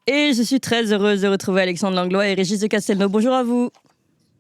Et je suis très heureuse de retrouver Alexandre Langlois et Régis de Castelnau. Bonjour à vous.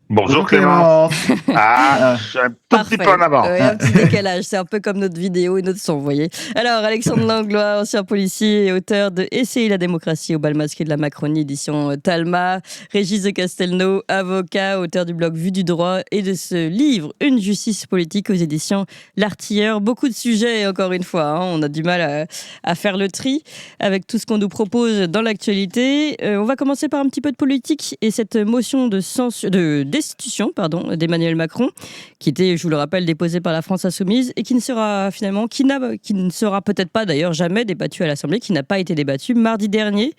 Bonjour Bonjour Clément. Clémence. Je suis un tout petit peu Parfait. en avant. Un petit décalage, c'est un peu comme notre vidéo et notre son, vous voyez. Alors, Alexandre Langlois, ancien policier et auteur de Essayer la démocratie au bal masqué de la Macronie, édition Talma. Régis de Castelnau, avocat, auteur du blog Vue du droit et de ce livre Une justice politique aux éditions L'Artilleur. Beaucoup de sujets, encore une fois, hein, on a du mal à faire le tri avec tout ce qu'on nous propose dans l'actualité. On va commencer par un petit peu de politique et cette motion de destitution d'Emmanuel Macron, qui était, je vous le rappelle, déposée par la France Insoumise et qui ne sera peut-être pas d'ailleurs jamais débattue à l'Assemblée, qui n'a pas été débattue mardi dernier.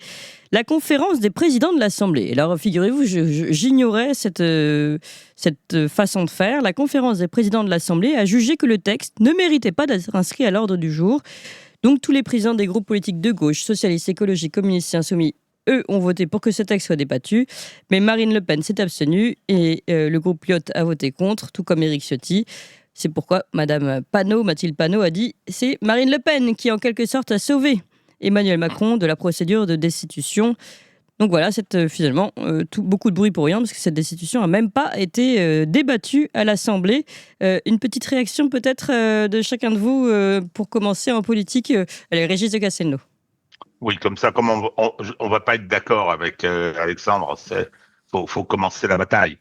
La conférence des présidents de l'Assemblée. Et là, figurez-vous, j'ignorais cette façon de faire. La conférence des présidents de l'Assemblée a jugé que le texte ne méritait pas d'être inscrit à l'ordre du jour. Donc tous les présidents des groupes politiques de gauche, socialistes, écologistes, communistes et insoumis, eux, ont voté pour que ce texte soit débattu. Mais Marine Le Pen s'est abstenue et le groupe Lyot a voté contre, tout comme Éric Ciotti. C'est pourquoi Mathilde Panot a dit « c'est Marine Le Pen qui, en quelque sorte, a sauvé Emmanuel Macron de la procédure de destitution ». Donc voilà, finalement, beaucoup de bruit pour rien, parce que cette destitution n'a même pas été débattue à l'Assemblée. Une petite réaction peut-être de chacun de vous pour commencer en politique. Allez, Régis de Castelnau. Oui, comme ça, comme on va pas être d'accord avec Alexandre, faut commencer la bataille.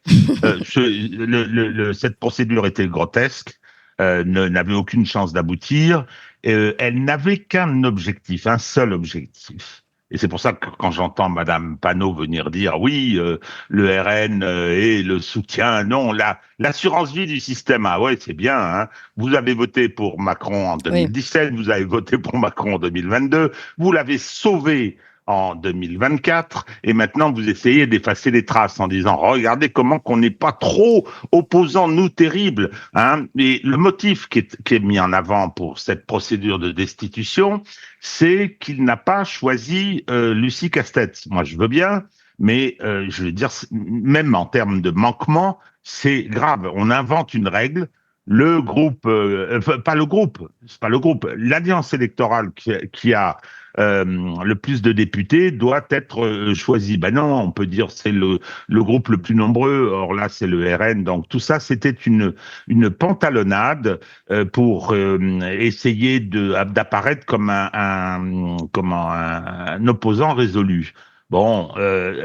Cette procédure était grotesque, n'avait aucune chance d'aboutir. Elle n'avait qu'un objectif, un seul objectif. Et c'est pour ça que quand j'entends Madame Panot venir dire oui, le RN et le soutien, non, l'assurance vie du système, ah ouais, c'est bien. Hein. Vous avez voté pour Macron en 2017, oui. Vous avez voté pour Macron en 2022, vous l'avez sauvé en 2024, et maintenant vous essayez d'effacer les traces en disant regardez comment qu'on n'est pas trop opposants, nous, terribles. Hein. Et le motif qui est mis en avant pour cette procédure de destitution, c'est qu'il n'a pas choisi Lucie Castex. Moi, je veux bien, mais je veux dire, même en termes de manquement, c'est grave. On invente une règle. Le groupe, c'est pas le groupe, l'alliance électorale qui a le plus de députés doit être choisi. Ben non, on peut dire c'est le groupe le plus nombreux. Or là, c'est le RN. Donc tout ça, c'était une pantalonnade pour essayer d'apparaître comme un opposant résolu. Bon,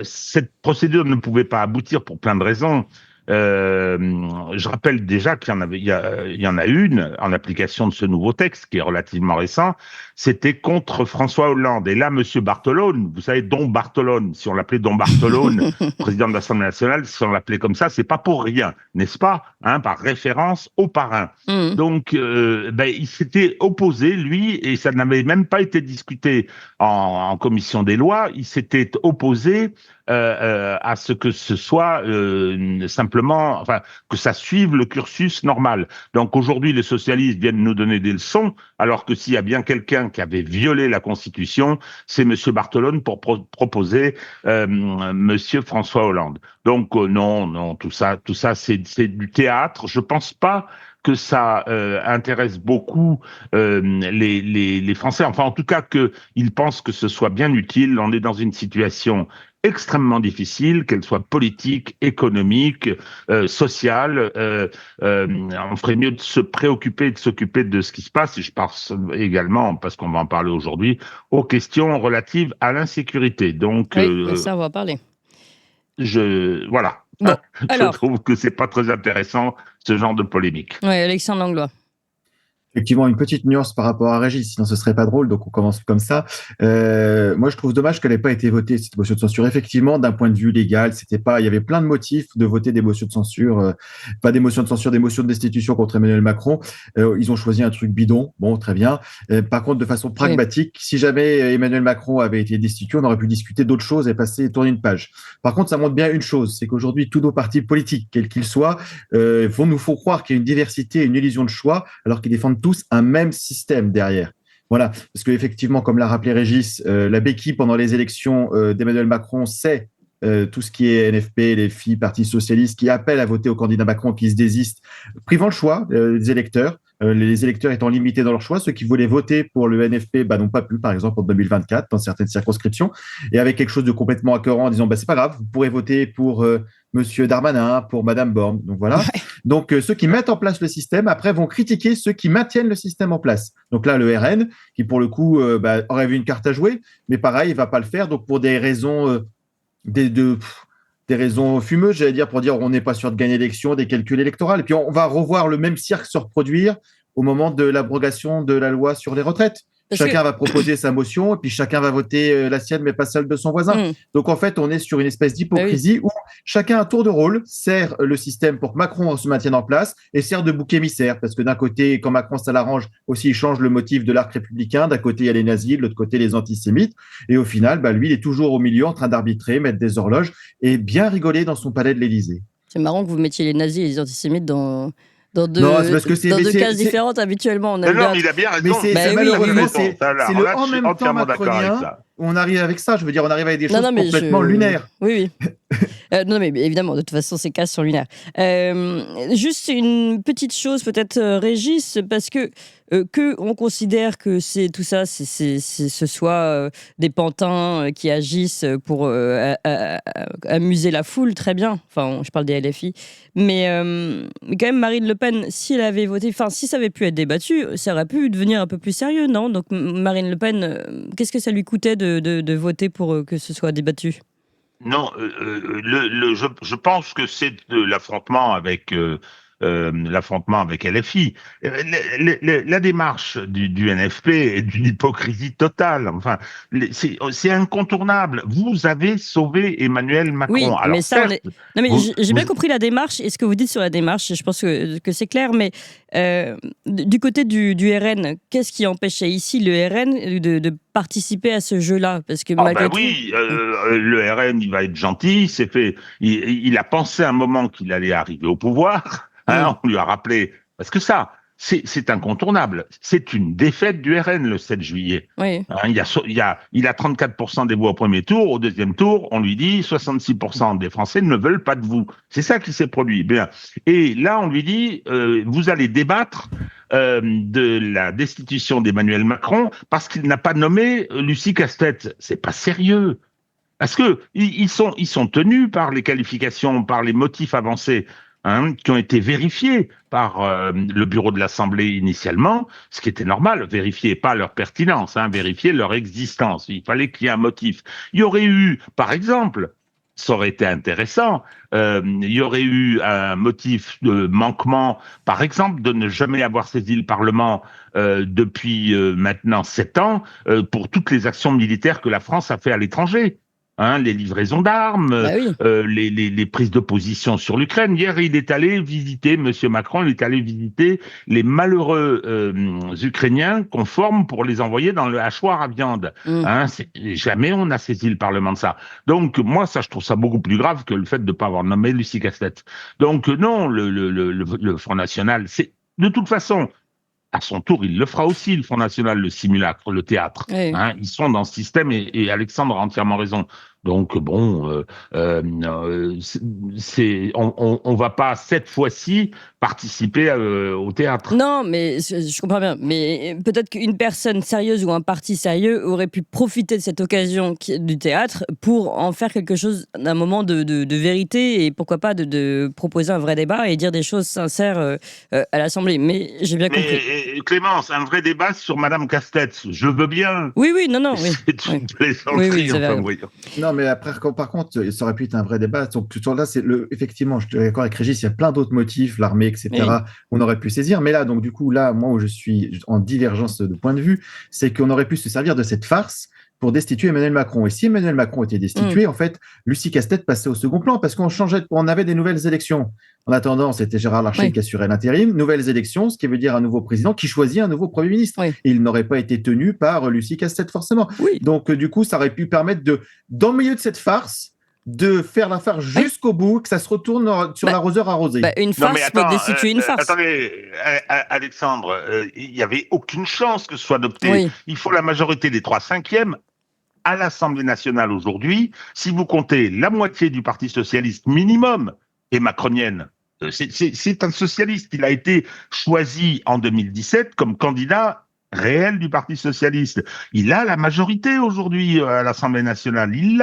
cette procédure ne pouvait pas aboutir pour plein de raisons. Je rappelle déjà qu'il y en a une en application de ce nouveau texte qui est relativement récent. C'était contre François Hollande. Et là, Monsieur Bartolone, vous savez, Don Bartolone, si on l'appelait Don Bartolone, président de l'Assemblée nationale, si on l'appelait comme ça, c'est pas pour rien, n'est-ce pas, hein, par référence au parrain. Donc, il s'était opposé, lui, et ça n'avait même pas été discuté en commission des lois. Il s'était opposé à ce que ce soit simplement, enfin, que ça suive le cursus normal. Donc aujourd'hui, les socialistes viennent nous donner des leçons, alors que s'il y a bien quelqu'un qui avait violé la Constitution, c'est Monsieur Bartolone pour proposer Monsieur François Hollande. Donc non, tout ça, c'est du théâtre. Je pense pas que ça intéresse beaucoup les Français. Enfin, en tout cas, qu'ils pensent que ce soit bien utile. On est dans une situation extrêmement difficile, qu'elle soit politique, économique, sociale. On ferait mieux de se préoccuper et de s'occuper de ce qui se passe. Et je pense également, parce qu'on va en parler aujourd'hui, aux questions relatives à l'insécurité. Donc, oui, ça, on va en parler. Voilà. Bon, alors, je trouve que c'est pas très intéressant, ce genre de polémique. Oui, Alexandre Langlois. Effectivement, une petite nuance par rapport à Régis, sinon ce serait pas drôle, donc on commence comme ça. Moi, je trouve dommage qu'elle n'ait pas été votée, cette motion de censure. Effectivement, d'un point de vue légal, il y avait plein de motifs de voter des motions de censure, pas des motions de censure, des motions de destitution contre Emmanuel Macron. Ils ont choisi un truc bidon, bon, très bien. Par contre, de façon pragmatique, si jamais Emmanuel Macron avait été destitué, on aurait pu discuter d'autres choses et tourner une page. Par contre, ça montre bien une chose, c'est qu'aujourd'hui, tous nos partis politiques, quels qu'ils soient, nous font croire qu'il y a une diversité, une illusion de choix, alors qu'ils défendent tous un même système derrière. Voilà, parce qu'effectivement, comme l'a rappelé Régis, la béquille pendant les élections d'Emmanuel Macron, c'est tout ce qui est NFP, les filles, Parti socialiste, qui appellent à voter au candidat Macron, qui se désistent, privant le choix des électeurs. les électeurs étant limités dans leur choix. Ceux qui voulaient voter pour le NFP n'ont pas pu, par exemple, en 2024, dans certaines circonscriptions, et avec quelque chose de complètement accohérent en disant c'est pas grave, vous pourrez voter pour Monsieur Darmanin, pour Madame Borne. Donc voilà. Ouais. Donc ceux qui mettent en place le système, après, vont critiquer ceux qui maintiennent le système en place. Donc là, le RN, qui pour le coup aurait vu une carte à jouer, mais pareil, il va pas le faire. Donc pour des raisons des raisons fumeuses, j'allais dire, pour dire on n'est pas sûr de gagner l'élection, des calculs électoraux. Et puis on va revoir le même cirque se reproduire au moment de l'abrogation de la loi sur les retraites. Chacun va proposer sa motion et puis chacun va voter la sienne, mais pas celle de son voisin. Donc en fait, on est sur une espèce d'hypocrisie où chacun à tour de rôle sert le système pour que Macron se maintienne en place et sert de bouc émissaire. Parce que d'un côté, quand Macron ça l'arrange, aussi il change le motif de l'arc républicain. D'un côté, il y a les nazis, de l'autre côté, les antisémites. Et au final, lui, il est toujours au milieu en train d'arbitrer, mettre des horloges et bien rigoler dans son palais de l'Élysée. C'est marrant que vous mettiez les nazis et les antisémites dans deux cases différentes habituellement. Non, il a bien raison. Mais malheureusement, c'est le en même temps macronien. On arrive avec ça, je veux dire, on arrive avec des choses complètement lunaires. Oui. Non, mais évidemment, de toute façon, ces cases sont lunaires. Juste une petite chose, peut-être, Régis, parce que on considère que tout ça, ce soit des pantins qui agissent pour amuser la foule, très bien. Enfin, je parle des LFI. Mais quand même, Marine Le Pen, si elle avait voté, enfin, si ça avait pu être débattu, ça aurait pu devenir un peu plus sérieux, non? Donc, Marine Le Pen, qu'est-ce que ça lui coûtait de voter pour que ce soit débattu? Non, je pense que c'est de l'affrontement avec LFI. La démarche du NFP est d'une hypocrisie totale. Enfin, c'est incontournable. Vous avez sauvé Emmanuel Macron. Oui, alors, mais ça, non, mais j'ai bien compris la démarche et ce que vous dites sur la démarche. Je pense que c'est clair, mais du côté du RN, qu'est-ce qui empêchait ici le RN de participer à ce jeu-là? Parce que malgré tout... le RN, il va être gentil. Il a pensé un moment qu'il allait arriver au pouvoir. On lui a rappelé, parce que ça, c'est incontournable. C'est une défaite du RN le 7 juillet. Oui. Il a 34% des voix au premier tour. Au deuxième tour, on lui dit 66% des Français ne veulent pas de vous. C'est ça qui s'est produit. Bien. Et là, on lui dit, vous allez débattre de la destitution d'Emmanuel Macron parce qu'il n'a pas nommé Lucie Castet. C'est pas sérieux. Parce que ils sont tenus par les qualifications, par les motifs avancés. Qui ont été vérifiés par le bureau de l'Assemblée initialement, ce qui était normal, vérifier pas leur pertinence, vérifier leur existence. Il fallait qu'il y ait un motif. Il y aurait eu, par exemple, ça aurait été intéressant, il y aurait eu un motif de manquement, par exemple, de ne jamais avoir saisi le Parlement depuis maintenant 7 ans pour toutes les actions militaires que la France a fait à l'étranger. Les livraisons d'armes, les prises de position sur l'Ukraine. Hier, il est allé visiter, Monsieur Macron, il est allé visiter les malheureux Ukrainiens qu'on forme pour les envoyer dans le hachoir à viande. Jamais on a saisi le Parlement de ça. Donc, moi, ça, je trouve ça beaucoup plus grave que le fait de ne pas avoir nommé Lucie Castet. Donc, non, le Front National, c'est de toute façon... À son tour, il le fera aussi, le Front National, le simulacre, le théâtre. Oui. Ils sont dans ce système et Alexandre a entièrement raison. Donc bon, on va pas cette fois-ci participer au théâtre. Non, mais je comprends bien. Mais peut-être qu'une personne sérieuse ou un parti sérieux aurait pu profiter de cette occasion du théâtre pour en faire quelque chose, d'un moment de vérité et pourquoi pas de proposer un vrai débat et dire des choses sincères à l'Assemblée. Mais j'ai bien compris. Clémence, un vrai débat sur Madame Castex, je veux bien. Oui, non. Oui. C'est une plaisanterie. Non, mais après, par contre, ça aurait pu être un vrai débat. Donc, là, effectivement, je suis d'accord avec Régis, il y a plein d'autres motifs, l'armée, etc., on aurait pu saisir. Mais là, donc, du coup, moi où je suis en divergence de point de vue, c'est qu'on aurait pu se servir de cette farce pour destituer Emmanuel Macron. Et si Emmanuel Macron était destitué, en fait, Lucie Castet passait au second plan parce on avait des nouvelles élections. En attendant, c'était Gérard Larcher qui assurait l'intérim. Nouvelles élections, ce qui veut dire un nouveau président qui choisit un nouveau Premier ministre. Et il n'aurait pas été tenu par Lucie Castet, forcément. Donc, du coup, ça aurait pu permettre dans le milieu de cette farce, de faire la farce jusqu'au bout, que ça se retourne sur l'arroseur arrosé. Une farce peut destituer une farce. Attendez, Alexandre, il n'y avait aucune chance que ce soit adopté. Il faut la majorité des 3/5 à l'Assemblée nationale aujourd'hui. Si vous comptez la moitié du Parti socialiste minimum est macronienne, C'est un socialiste. Il a été choisi en 2017 comme candidat réel du Parti socialiste. Il a la majorité aujourd'hui à l'Assemblée nationale. Il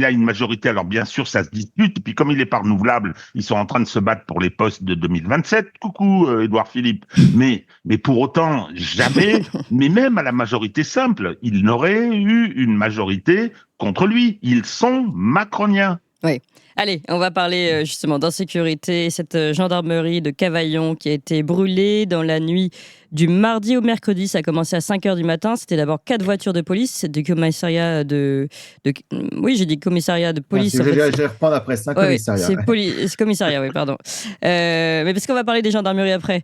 a une majorité. Alors bien sûr, ça se dispute. Et puis comme il n'est pas renouvelable, ils sont en train de se battre pour les postes de 2027. Coucou, Édouard Philippe. Mais pour autant, jamais, mais même à la majorité simple, il n'aurait eu une majorité contre lui. Ils sont macroniens. Oui. Allez, on va parler justement d'insécurité. Cette gendarmerie de Cavaillon qui a été brûlée dans la nuit du mardi au mercredi. Ça a commencé à 5h du matin. C'était d'abord 4 voitures de police du commissariat oui, j'ai dit commissariat de police. Je vais reprendre après, c'est un commissariat. C'est commissariat, oui, pardon. Mais parce qu'on va parler des gendarmeries après.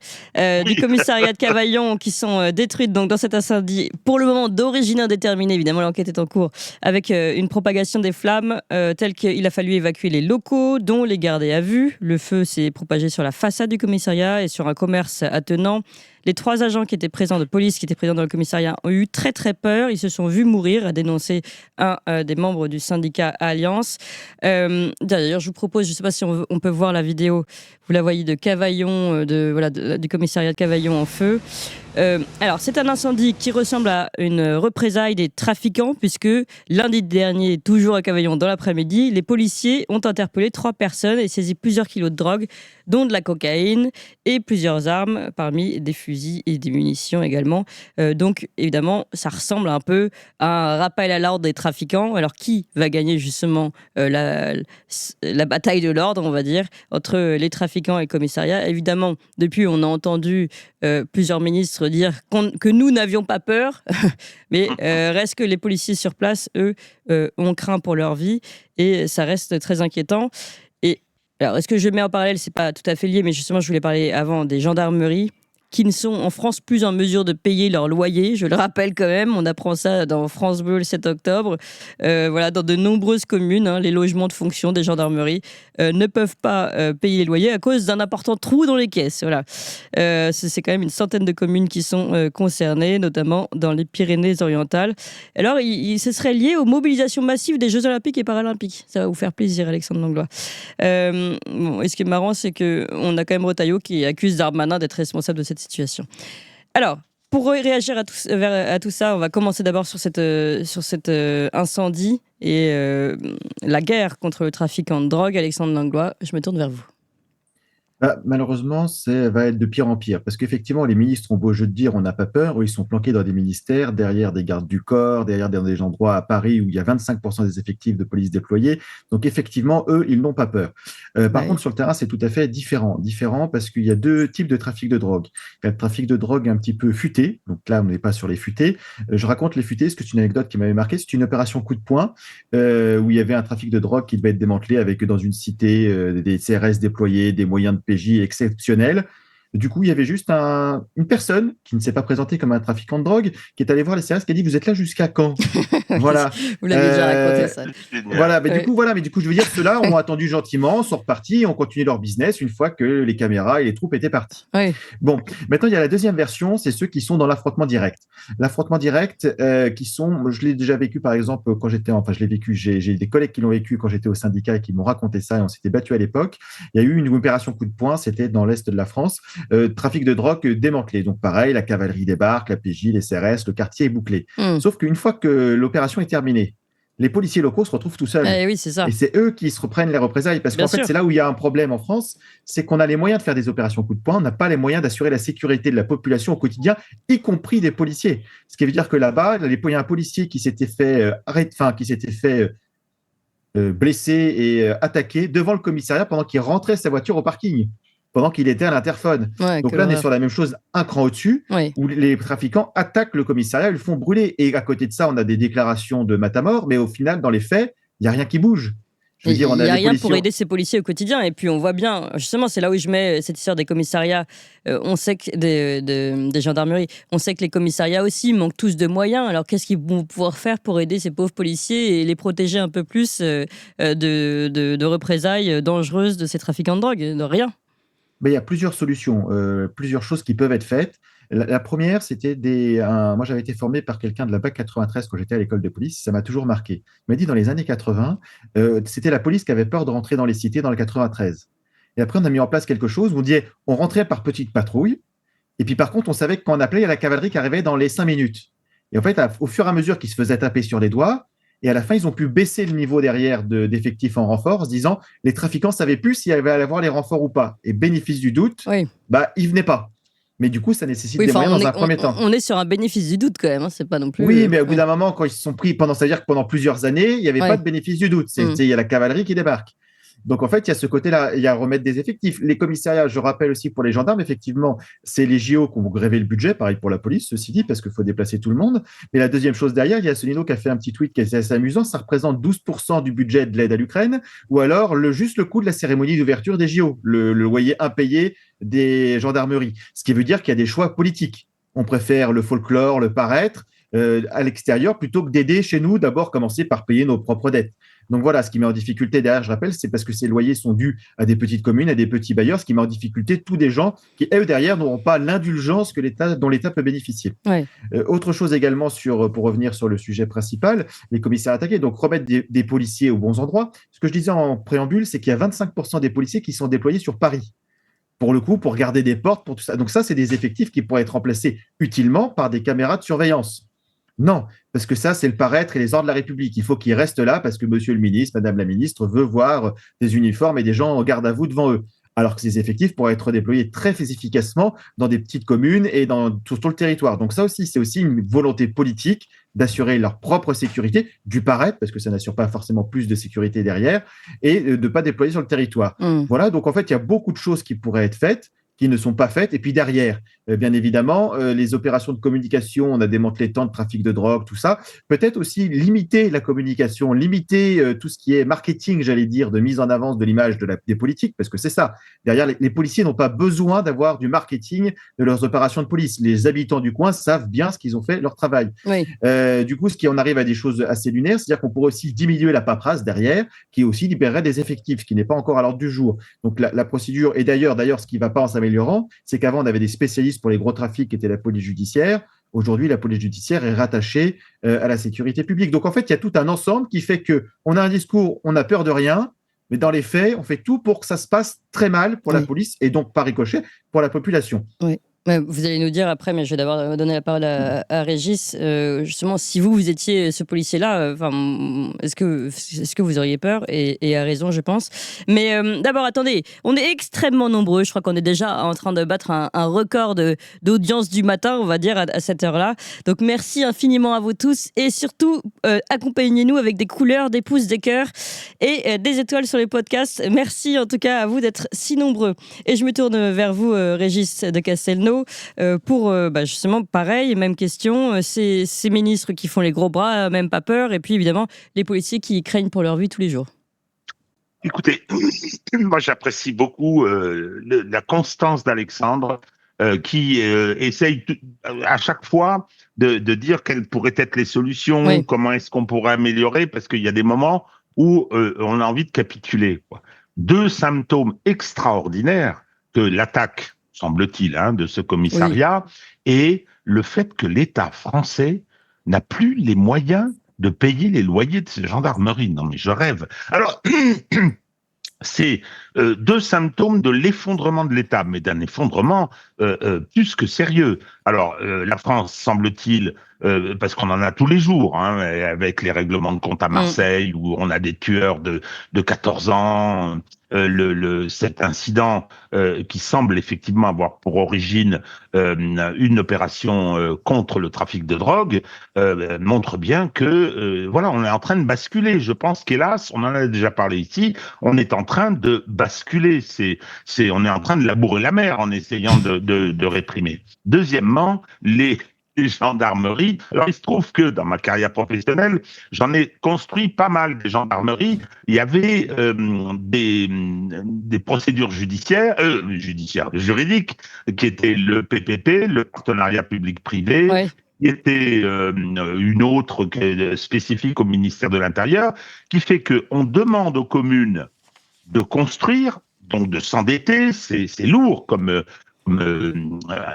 Du commissariat de Cavaillon qui sont détruites donc, dans cet incendie, pour le moment d'origine indéterminée. Évidemment, l'enquête est en cours, avec une propagation des flammes telle qu'il a fallu évacuer les locaux, dont les gardés à vue. Le feu s'est propagé sur la façade du commissariat et sur un commerce attenant. Les 3 agents qui étaient présents de police, qui étaient présents dans le commissariat, ont eu très très peur. Ils se sont vus mourir, a dénoncé un des membres du syndicat Alliance. D'ailleurs, je vous propose, je ne sais pas si on peut voir la vidéo, vous la voyez de Cavaillon, du commissariat de Cavaillon en feu. Alors, c'est un incendie qui ressemble à une représaille des trafiquants, puisque lundi dernier, toujours à Cavaillon dans l'après-midi, les policiers ont interpellé 3 personnes et saisi plusieurs kilos de drogue, dont de la cocaïne et plusieurs armes, parmi des fusils et des munitions également. Donc, évidemment, ça ressemble un peu à un rappel à l'ordre des trafiquants. Alors, qui va gagner justement la bataille de l'ordre, on va dire, entre les trafiquants et le commissariat? Évidemment, depuis, on a entendu plusieurs ministres dire que nous n'avions pas peur, mais reste que les policiers sur place, eux, ont craint pour leur vie, et ça reste très inquiétant. Et alors, est-ce que je mets en parallèle, c'est pas tout à fait lié, mais justement, je voulais parler avant des gendarmeries qui ne sont en France plus en mesure de payer leur loyer. Je le rappelle quand même, on apprend ça dans France Bleu le 7 octobre. Dans de nombreuses communes, les logements de fonction des gendarmeries ne peuvent pas payer les loyers à cause d'un important trou dans les caisses. Voilà. C'est quand même une centaine de communes qui sont concernées, notamment dans les Pyrénées-Orientales. Alors, ce serait lié aux mobilisations massives des Jeux Olympiques et Paralympiques. Ça va vous faire plaisir, Alexandre Langlois. Et ce qui est marrant, c'est qu'on a quand même Retailleau qui accuse Darmanin d'être responsable de cette situation. Alors, pour réagir à tout ça, on va commencer d'abord sur cet incendie et la guerre contre le trafic en drogue. Alexandre Langlois, je me tourne vers vous. Malheureusement, ça va être de pire en pire, parce qu'effectivement, les ministres ont beau jeu de dire on n'a pas peur, eux, ils sont planqués dans des ministères, derrière des gardes du corps, derrière des endroits à Paris où il y a 25% des effectifs de police déployés. Donc effectivement, eux, ils n'ont pas peur. Par contre, sur le terrain, c'est tout à fait différent parce qu'il y a 2 types de trafic de drogue. Il y a le trafic de drogue un petit peu futé, donc là, on n'est pas sur les futés. Je raconte les futés, parce que c'est une anecdote qui m'avait marqué. C'est une opération coup de poing où il y avait un trafic de drogue qui devait être démantelé avec, dans une cité, des CRS déployés, des moyens de PJ exceptionnels. Du coup, il y avait juste une personne qui ne s'est pas présentée comme un trafiquant de drogue, qui est allé voir les CRS, qui a dit vous êtes là jusqu'à quand? Voilà. Vous l'avez déjà raconté ça. Voilà, mais du coup, je veux dire, ceux-là ont attendu gentiment, sont repartis, ont continué leur business une fois que les caméras et les troupes étaient partis. Oui. Bon, maintenant il y a la deuxième version, c'est ceux qui sont dans l'affrontement direct. L'affrontement direct, je l'ai déjà vécu par exemple quand je l'ai vécu, j'ai des collègues qui l'ont vécu quand j'étais au syndicat et qui m'ont raconté ça et on s'était battu à l'époque. Il y a eu une opération coup de poing, c'était dans l'est de la France. Trafic de drogue démantelé. Donc pareil, la cavalerie débarque, la PJ, les CRS, le quartier est bouclé. Sauf qu'une fois que l'opération est terminée, les policiers locaux se retrouvent tout seuls. Oui, c'est ça. Et c'est eux qui se reprennent les représailles. Parce qu'en fait, c'est là où il y a un problème en France, c'est qu'on a les moyens de faire des opérations coup de poing, on n'a pas les moyens d'assurer la sécurité de la population au quotidien, y compris des policiers. Ce qui veut dire que là-bas, il y a un policier qui s'était fait blessé et attaqué devant le commissariat pendant qu'il rentrait sa voiture au parking, pendant qu'il était à l'interphone. Donc là, on est sur la même chose, un cran au-dessus, où les trafiquants attaquent le commissariat, ils le font brûler. Et à côté de ça, on a des déclarations de matamor, mais au final, dans les faits, il n'y a rien qui bouge. Il n'y a rien pour aider ces policiers au quotidien. Et puis, on voit bien, justement, c'est là où je mets cette histoire des commissariats. On sait que des gendarmeries, on sait que les commissariats aussi manquent tous de moyens. Alors, qu'est-ce qu'ils vont pouvoir faire pour aider ces pauvres policiers et les protéger un peu plus de représailles dangereuses de ces trafiquants de drogue? De rien. Il y a plusieurs solutions, plusieurs choses qui peuvent être faites. La première, c'était moi, j'avais été formé par quelqu'un de la BAC 93 quand j'étais à l'école de police. Ça m'a toujours marqué. Il m'a dit dans les années 80, c'était la police qui avait peur de rentrer dans les cités dans le 93. Et après, on a mis en place quelque chose où on rentrait par petites patrouilles. Et puis, par contre, on savait que quand on appelait, il y a la cavalerie qui arrivait dans les 5 minutes. Et en fait, au fur et à mesure qu'ils se faisaient taper sur les doigts, et à la fin, ils ont pu baisser le niveau derrière d'effectifs en renfort en se disant les trafiquants ne savaient plus s'il y avait à avoir les renforts ou pas. Et bénéfice du doute, Oui. ils venaient pas. Mais du coup, ça nécessite Oui, des moyens dans un premier temps. On est sur un bénéfice du doute quand même, hein, c'est pas non plus. Oui, mais au bout d'un moment, quand ils se sont pris, ça veut dire que pendant plusieurs années, il n'y avait pas de bénéfice du doute. Il y a la cavalerie qui débarque. Donc, en fait, il y a ce côté-là, il y a à remettre des effectifs. Les commissariats, je rappelle aussi pour les gendarmes, effectivement, c'est les JO qui ont grévé le budget, pareil pour la police, ceci dit, parce qu'il faut déplacer tout le monde. Mais la deuxième chose derrière, il y a Asselineau qui a fait un petit tweet qui est assez amusant, ça représente 12% du budget de l'aide à l'Ukraine, ou alors juste le coût de la cérémonie d'ouverture des JO, le loyer impayé des gendarmeries. Ce qui veut dire qu'il y a des choix politiques. On préfère le folklore, le paraître à l'extérieur, plutôt que d'aider chez nous, d'abord commencer par payer nos propres dettes. Donc voilà, ce qui met en difficulté derrière, je rappelle, c'est parce que ces loyers sont dus à des petites communes, à des petits bailleurs, ce qui met en difficulté tous des gens qui, eux, derrière, n'auront pas l'indulgence dont l'État peut bénéficier. Ouais. Autre chose également, pour revenir sur le sujet principal, les commissaires attaqués, donc remettre des policiers aux bons endroits. Ce que je disais en préambule, c'est qu'il y a 25% des policiers qui sont déployés sur Paris. Pour le coup, pour garder des portes, pour tout ça. Donc ça, c'est des effectifs qui pourraient être remplacés utilement par des caméras de surveillance. Non, parce que ça, c'est le paraître et les ordres de la République. Il faut qu'ils restent là parce que monsieur le ministre, madame la ministre veut voir des uniformes et des gens en garde à vous devant eux. Alors que ces effectifs pourraient être déployés très efficacement dans des petites communes et sur le territoire. Donc ça aussi, c'est aussi une volonté politique d'assurer leur propre sécurité, du paraître, parce que ça n'assure pas forcément plus de sécurité derrière, et de ne pas déployer sur le territoire. Voilà, donc en fait, il y a beaucoup de choses qui pourraient être faites, qui ne sont pas faites. Et puis derrière, bien évidemment, les opérations de communication, on a démantelé tant de trafic de drogue, tout ça. Peut-être aussi limiter la communication, limiter tout ce qui est marketing, j'allais dire, de mise en avance de l'image des politiques, parce que c'est ça. Derrière, les policiers n'ont pas besoin d'avoir du marketing de leurs opérations de police. Les habitants du coin savent bien ce qu'ils ont fait, leur travail. Oui. Du coup, on arrive à des choses assez lunaires, c'est-à-dire qu'on pourrait aussi diminuer la paperasse derrière, qui aussi libérerait des effectifs, ce qui n'est pas encore à l'ordre du jour. Donc la procédure, et d'ailleurs, ce qui ne va pas en s'améliorant, c'est qu'avant, on avait des spécialistes pour les gros trafics qui étaient la police judiciaire. Aujourd'hui, la police judiciaire est rattachée à la sécurité publique. Donc, en fait, il y a tout un ensemble qui fait qu'on a un discours, on a peur de rien, mais dans les faits, on fait tout pour que ça se passe très mal pour la police et donc, par ricochet, pour la population. Oui. Vous allez nous dire après, mais je vais d'abord donner la parole à Régis. Justement, si vous étiez ce policier-là, est-ce que vous auriez peur et à raison, je pense. Mais d'abord, attendez, on est extrêmement nombreux. Je crois qu'on est déjà en train de battre un record d'audience du matin, on va dire, à cette heure-là. Donc, merci infiniment à vous tous et surtout, accompagnez-nous avec des couleurs, des pouces, des cœurs et des étoiles sur les podcasts. Merci en tout cas à vous d'être si nombreux. Et je me tourne vers vous, Régis de Castelnau. Pour justement pareil, même question, ces ministres qui font les gros bras, même pas peur, et puis évidemment les policiers qui craignent pour leur vie tous les jours. Écoutez, moi j'apprécie beaucoup la constance d'Alexandre qui essaye à chaque fois de dire quelles pourraient être les solutions, oui. Comment est-ce qu'on pourrait améliorer, parce qu'il y a des moments où on a envie de capituler, quoi. Deux symptômes extraordinaires que l'attaque, semble-t-il, de ce commissariat, et le fait que l'État français n'a plus les moyens de payer les loyers de ces gendarmeries. Non mais je rêve. Alors, c'est deux symptômes de l'effondrement de l'État, mais d'un effondrement plus que sérieux. Alors, la France, semble-t-il, parce qu'on en a tous les jours, avec les règlements de compte à Marseille, où on a des tueurs de 14 ans, cet incident qui semble effectivement avoir pour origine une opération contre le trafic de drogue, montre bien que voilà, on est en train de basculer. Je pense qu'hélas, on en a déjà parlé ici, on est en train de basculer. On est en train de labourer la mer en essayant de réprimer. Deuxièmement, les gendarmeries. Alors, il se trouve que dans ma carrière professionnelle, j'en ai construit pas mal des gendarmeries. Il y avait des procédures juridiques, qui étaient le PPP, le partenariat public-privé, Ouais. qui était une autre spécifique au ministère de l'Intérieur, qui fait qu'on demande aux communes de construire, donc de s'endetter, c'est lourd comme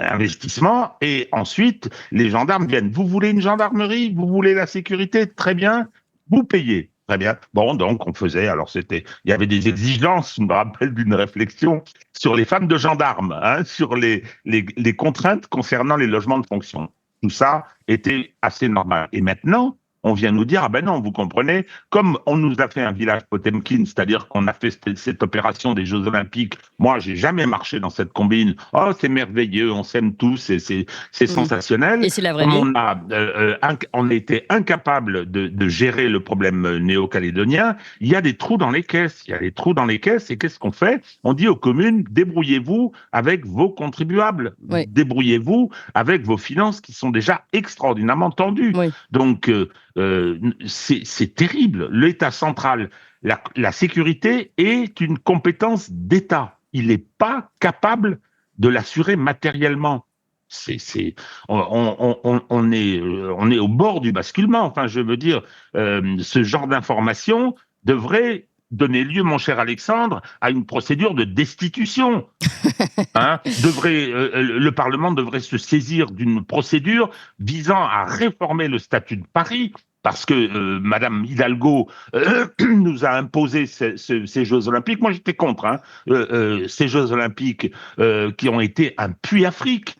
investissement, et ensuite les gendarmes viennent. Vous voulez une gendarmerie, vous voulez la sécurité, très bien, vous payez. Très bien. Bon, donc on faisait, alors il y avait des exigences, je me rappelle d'une réflexion sur les femmes de gendarmes, hein, sur les contraintes concernant les logements de fonction. Tout ça était assez normal. Et maintenant, on vient nous dire, ah ben non, vous comprenez, comme on nous a fait un village Potemkin, c'est-à-dire qu'on a fait cette opération des Jeux Olympiques, moi, j'ai jamais marché dans cette combine. Oh, c'est merveilleux, on s'aime tous, c'est Mm. sensationnel. Et c'est la vraie Comme vie. on a été incapable de gérer le problème néo-calédonien, il y a des trous dans les caisses. Il y a des trous dans les caisses. Et qu'est-ce qu'on fait? On dit aux communes, débrouillez-vous avec vos contribuables. Oui, Débrouillez-vous avec vos finances qui sont déjà extraordinairement tendues. oui. Donc, c'est terrible. L'État central, la sécurité est une compétence d'État. Il n'est pas capable de l'assurer matériellement. C'est, on est au bord du basculement. Enfin, je veux dire, ce genre d'information devrait donner lieu, mon cher Alexandre, à une procédure de destitution. Hein, le Parlement devrait se saisir d'une procédure visant à réformer le statut de Paris, parce que Madame Hidalgo nous a imposé ces Jeux Olympiques. Moi, j'étais contre, hein, ces Jeux Olympiques qui ont été un puits-Afrique.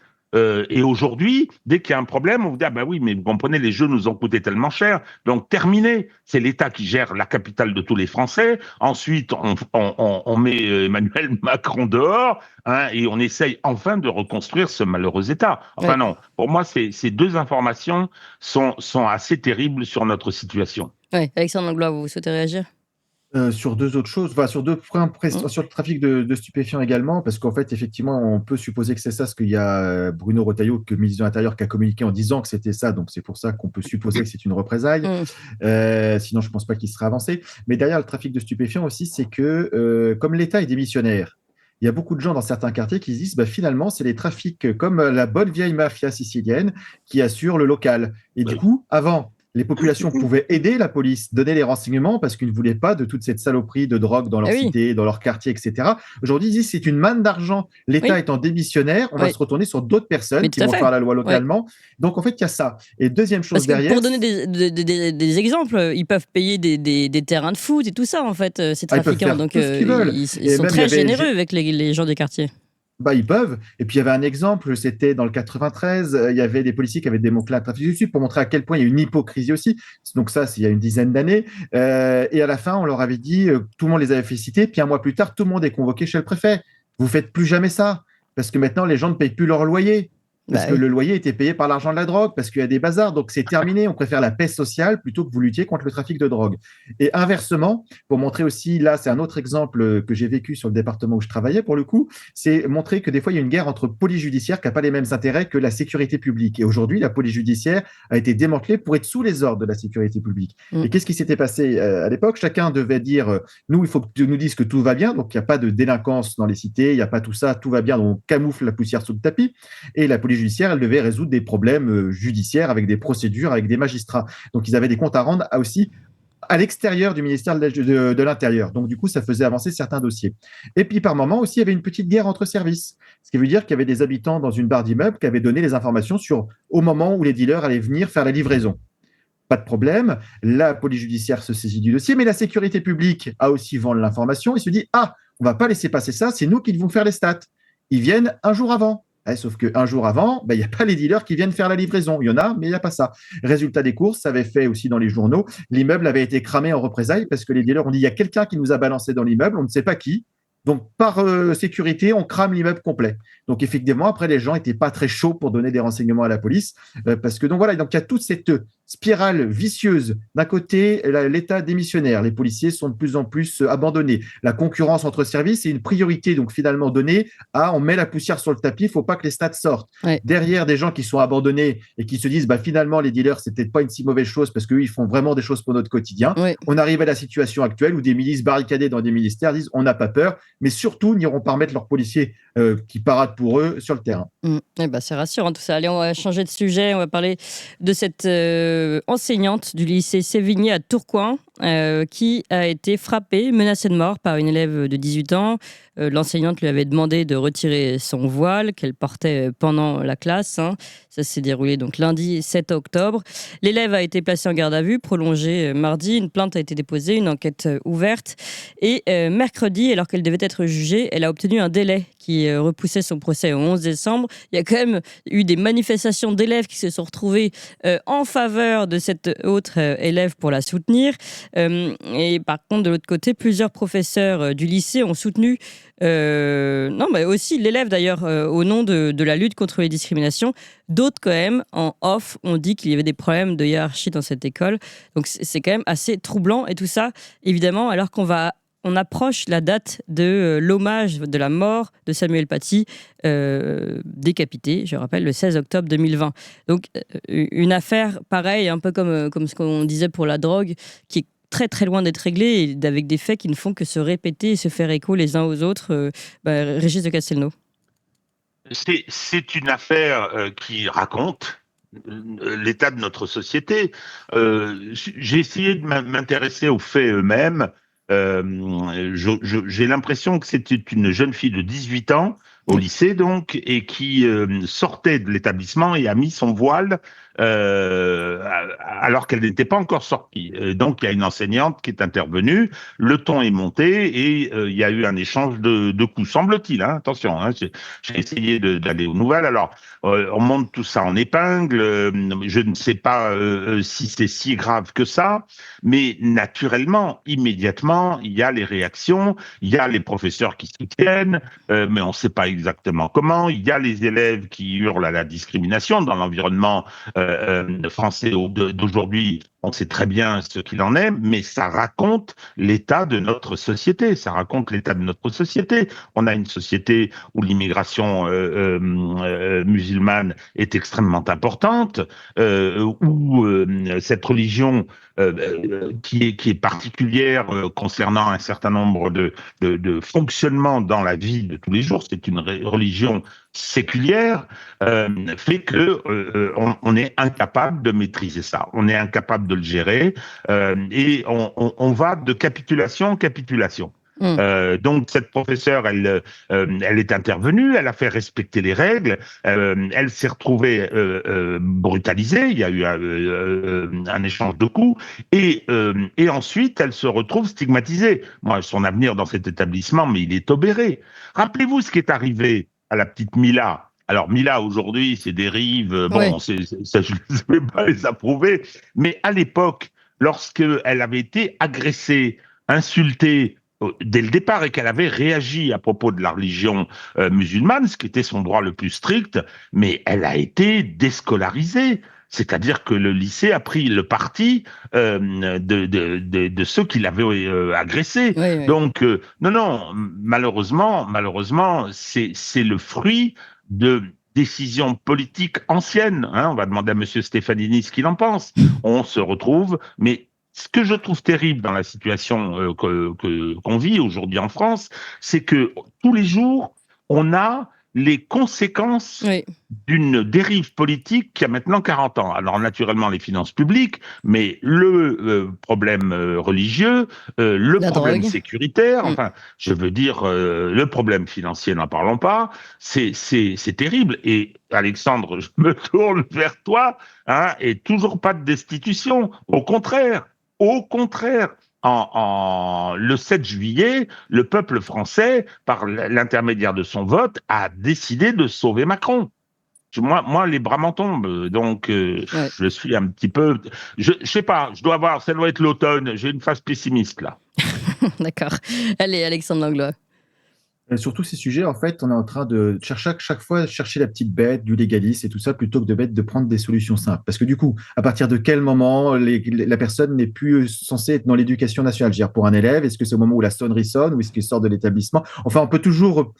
Et aujourd'hui, dès qu'il y a un problème, on vous dit, ah ben oui, mais vous comprenez, les Jeux nous ont coûté tellement cher. Donc, terminé. C'est l'État qui gère la capitale de tous les Français. Ensuite, on met Emmanuel Macron dehors, hein, et on essaye enfin de reconstruire ce malheureux État. Enfin Ouais. non, pour moi, ces deux informations sont assez terribles sur notre situation. Ouais. Alexandre Langlois, vous souhaitez réagir? Sur deux autres choses, enfin, sur deux points, Mm. sur le trafic de stupéfiants également, parce qu'en fait, effectivement, on peut supposer que c'est ça, parce qu'il y a Bruno Retailleau, que ministre de l'Intérieur, qui a communiqué en disant que c'était ça, donc c'est pour ça qu'on peut supposer que c'est une représailles. Mm. Sinon, je ne pense pas qu'il sera avancé. Mais derrière le trafic de stupéfiants aussi, c'est que comme l'État est démissionnaire, il y a beaucoup de gens dans certains quartiers qui se disent, bah, finalement, c'est les trafics comme la bonne vieille mafia sicilienne qui assure le local. Et du Oui. coup, avant, les populations pouvaient aider la police, donner les renseignements parce qu'ils ne voulaient pas de toute cette saloperie de drogue dans Ah leur oui, cité, dans leur quartier, etc. Aujourd'hui, ils disent c'est une manne d'argent. L'État oui, étant démissionnaire, on va oui. se retourner sur d'autres Mais personnes tout qui à vont fait. faire la loi Ouais. localement. Donc, en fait, il y a ça. Et deuxième chose Parce que derrière, pour donner des exemples, ils peuvent payer des terrains de foot et tout ça, en fait, ces ils peuvent trafiquants. faire Donc, tout ce qu'ils veulent. ils Et sont même, il y très avait, généreux avec les gens des quartiers. bah, ils peuvent. Et puis, il y avait un exemple, c'était dans le 93, il y avait des policiers qui avaient démantelé un trafic du Sud pour montrer à quel point il y a une hypocrisie aussi. Donc ça, c'est il y a une dizaine d'années. Et à la fin, on leur avait dit, tout le monde les avait félicités, puis un mois plus tard, tout le monde est convoqué chez le préfet. Vous faites plus jamais ça, parce que maintenant, les gens ne payent plus leur loyer. Parce Bah que oui. le loyer était payé par l'argent de la drogue, parce qu'il y a des bazars. Donc c'est terminé. On préfère la paix sociale plutôt que vous luttiez contre le trafic de drogue. Et inversement, pour montrer aussi, là, c'est un autre exemple que j'ai vécu sur le département où je travaillais pour le coup, c'est montrer que des fois, il y a une guerre entre police judiciaire qui n'a pas les mêmes intérêts que la sécurité publique. Et aujourd'hui, la police judiciaire a été démantelée pour être sous les ordres de la sécurité publique. Mm. Et qu'est-ce qui s'était passé à l'époque? Chacun devait dire, nous, il faut que tu nous dises que tout va bien. Donc, il n'y a pas de délinquance dans les cités, il n'y a pas tout ça, tout va bien. Donc, on camoufle la poussière sous le tapis. Et la police judiciaire, elle devait résoudre des problèmes judiciaires avec des procédures, avec des magistrats. Donc, ils avaient des comptes à rendre aussi à l'extérieur du ministère de l'Intérieur. Donc, du coup, ça faisait avancer certains dossiers. Et puis, par moment aussi, il y avait une petite guerre entre services. Ce qui veut dire qu'il y avait des habitants dans une barre d'immeuble qui avaient donné les informations sur au moment où les dealers allaient venir faire la livraison. Pas de problème. La police judiciaire se saisit du dossier, mais la sécurité publique a aussi vendu l'information et se dit, ah, on va pas laisser passer ça, c'est nous qui devons faire les stats. Ils viennent un jour avant. Sauf qu'un jour avant, il n'y a pas les dealers qui viennent faire la livraison. Il y en a, mais il n'y a pas ça. Résultat des courses, ça avait fait aussi dans les journaux. L'immeuble avait été cramé en représailles parce que les dealers ont dit il y a quelqu'un qui nous a balancé dans l'immeuble, on ne sait pas qui. Donc, par sécurité, on crame l'immeuble complet. Donc, effectivement, après, les gens n'étaient pas très chauds pour donner des renseignements à la police. Parce que, donc voilà, donc il y a toute cette spirale vicieuse. D'un côté, l'État démissionnaire. Les policiers sont de plus en plus abandonnés. La concurrence entre services est une priorité, donc finalement donnée à on met la poussière sur le tapis, il ne faut pas que les stats sortent. Ouais. Derrière, des gens qui sont abandonnés et qui se disent, finalement, les dealers, c'est peut-être pas une si mauvaise chose parce qu'eux, ils font vraiment des choses pour notre quotidien. Ouais. On arrive à la situation actuelle où des milices barricadées dans des ministères disent, on n'a pas peur, mais surtout n'iront pas remettre leurs policiers qui paradent pour eux sur le terrain. Eh ben, c'est rassurant tout ça. Allez, on va changer de sujet. On va parler de cette enseignante du lycée Sévigné à Tourcoing qui a été frappé, menacé de mort par une élève de 18 ans. L'enseignante lui avait demandé de retirer son voile qu'elle portait pendant la classe. Ça s'est déroulé donc lundi 7 octobre. L'élève a été placé en garde à vue, prolongé mardi. Une plainte a été déposée, une enquête ouverte. Et mercredi, alors qu'elle devait être jugée, elle a obtenu un délai qui repoussait son procès au 11 décembre. Il y a quand même eu des manifestations d'élèves qui se sont retrouvés en faveur de cette autre élève pour la soutenir. Et par contre, de l'autre côté, plusieurs professeurs du lycée ont soutenu non, mais aussi l'élève d'ailleurs au nom de la lutte contre les discriminations. D'autres quand même, en off, ont dit qu'il y avait des problèmes de hiérarchie dans cette école. Donc c'est quand même assez troublant. Et tout ça, évidemment, alors on approche la date de l'hommage de la mort de Samuel Paty, décapité, je rappelle, le 16 octobre 2020. Donc une affaire pareille, un peu comme ce qu'on disait pour la drogue, qui est très très loin d'être réglée, et avec des faits qui ne font que se répéter et se faire écho les uns aux autres. Régis de Castelnau. C'est une affaire qui raconte l'état de notre société. J'ai essayé de m'intéresser aux faits eux-mêmes. J'ai l'impression que c'était une jeune fille de 18 ans, au lycée donc, et qui sortait de l'établissement et a mis son voile alors qu'elle n'était pas encore sortie. Donc il y a une enseignante qui est intervenue, le ton est monté et il y a eu un échange de coups, semble-t-il. Attention, j'ai essayé d'aller aux nouvelles. Alors on monte tout ça en épingle. Je ne sais pas si c'est si grave que ça, mais naturellement, immédiatement, il y a les réactions, il y a les professeurs qui soutiennent, mais on ne sait pas exactement comment. Il y a les élèves qui hurlent à la discrimination dans l'environnement français d'aujourd'hui. On sait très bien ce qu'il en est, mais ça raconte l'état de notre société. Ça raconte l'état de notre société. On a une société où l'immigration musulmane est extrêmement importante, où cette religion qui est particulière concernant un certain nombre de fonctionnements dans la vie de tous les jours, c'est une religion séculière, fait que on est incapable de maîtriser ça, on est incapable de le gérer, et on va de capitulation en capitulation. Donc cette professeure, elle est intervenue, elle a fait respecter les règles, elle s'est retrouvée brutalisée, il y a eu un échange de coups, et ensuite elle se retrouve stigmatisée. Moi, son avenir dans cet établissement, mais il est obéré. Rappelez-vous ce qui est arrivé à la petite Mila. Alors Mila, aujourd'hui, c'est des rives, bon, ça, je ne vais pas les approuver, mais à l'époque, lorsqu'elle avait été agressée, insultée, dès le départ, et qu'elle avait réagi à propos de la religion musulmane, ce qui était son droit le plus strict, mais elle a été déscolarisée. C'est-à-dire que le lycée a pris le parti de ceux qui l'avaient agressé. Oui. Donc, non, malheureusement, c'est le fruit de décisions politiques anciennes. On va demander à Monsieur Stefanini ce qu'il en pense. On se retrouve, mais ce que je trouve terrible dans la situation qu'on vit aujourd'hui en France, c'est que tous les jours, on a les conséquences d'une dérive politique qui a maintenant 40 ans. Alors naturellement les finances publiques, mais le problème religieux, le problème sécuritaire, enfin, je veux dire, le problème financier, n'en parlons pas, c'est terrible. Et Alexandre, je me tourne vers toi, et toujours pas de destitution. Au contraire, le 7 juillet, le peuple français, par l'intermédiaire de son vote, a décidé de sauver Macron. Moi, les bras m'en tombent, donc je suis un petit peu... Je sais pas, ça doit être l'automne, j'ai une phase pessimiste là. D'accord. Allez, Alexandre Langlois. Sur tous ces sujets, en fait, on est en train de chaque fois chercher la petite bête du légalisme et tout ça, plutôt que de prendre des solutions simples. Parce que du coup, à partir de quel moment la personne n'est plus censée être dans l'éducation nationale? Je veux dire, pour un élève, est-ce que c'est au moment où la sonnerie sonne ou est-ce qu'il sort de l'établissement? Enfin, on peut toujours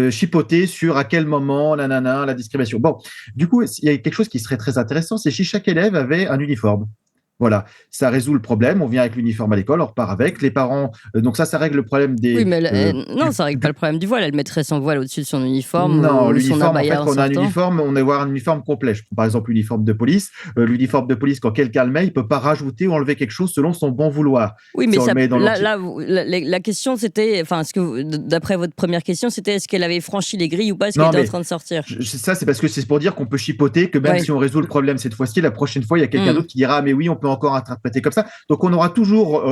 chipoter sur à quel moment, la discrimination. Bon, du coup, il y a quelque chose qui serait très intéressant, c'est si chaque élève avait un uniforme. Voilà, ça résout le problème. On vient avec l'uniforme à l'école, on repart avec. Les parents, donc ça règle le problème Oui, des mais non, ça règle pas le problème du voile. Elle mettrait son voile au-dessus de son uniforme non, ou son l'uniforme, en fait, abaya en quand on a un sortant. uniforme, on va avoir un uniforme complet. Je prends par exemple l'uniforme de police. L'uniforme de police, quand quelqu'un le met, il peut pas rajouter ou enlever quelque chose selon son bon vouloir. Oui, Si mais on le ça, met dans là, l'anti... là, la question c'était, enfin, d'après votre première question, c'était est-ce qu'elle avait franchi les grilles ou pas, est-ce qu'elle Non, était en mais train de sortir? ça, c'est parce que c'est pour dire qu'on peut chipoter, que même Oui. si on résout le problème cette fois-ci, la prochaine fois, il y a quelqu'un Hmm. d'autre qui dira, ah, mais oui, on peut encore interpréter comme ça. Donc, on aura toujours